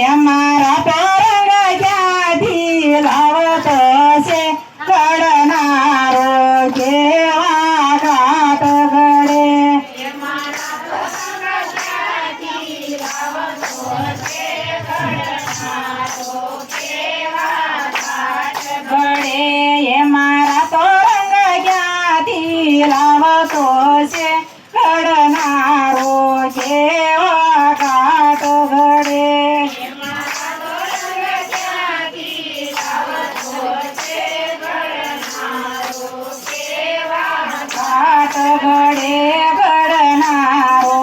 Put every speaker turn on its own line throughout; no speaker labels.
અમારા તરંગ ક્યાંથી લાવતો છે ઘડનારો કેવા ઘાટ ઘડે ઘડે મારા તરંગ ક્યાંથી લાવતો છે ઘડનારો કેવા ઘાટ ઘડે ઘાટ ઘડે ઘડનારો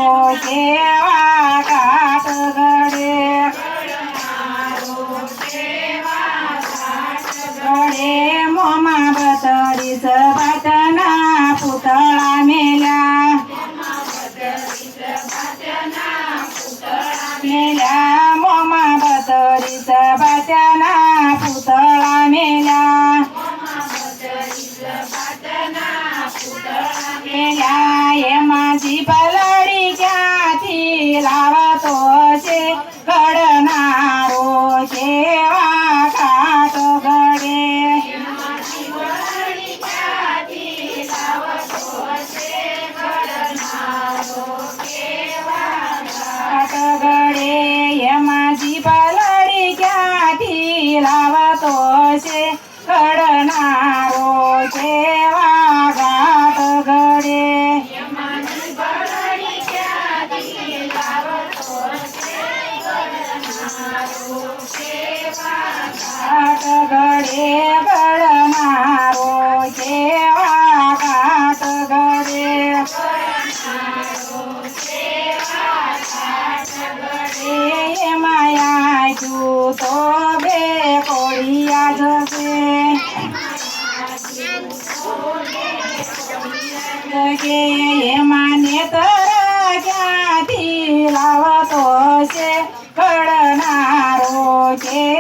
કેવા ઘાટ ઘડે ઘડે મોમાં બતળી સબાટના પૂતળા મેલ્યા મોમાં બતળી સબાટના પૂતળા મેલ્યા એમાં જીભલડી ક્યાંથી લાવતો છે ઘડનારો કેવા ઘાટ ઘડે ઘાટ ઘડે એમાં જીભલડી ક્યાંથી લાવતો છે ઘડનારો કેવા ઘાટ ઘડે ઘાટ ઘડે ઘડનારો કેવા ઘાટ ઘડે માયા જુ તો બે કોળિયા જશે એમાં નેતર ક્યાંથી લાવતો છે ઘડનારો કે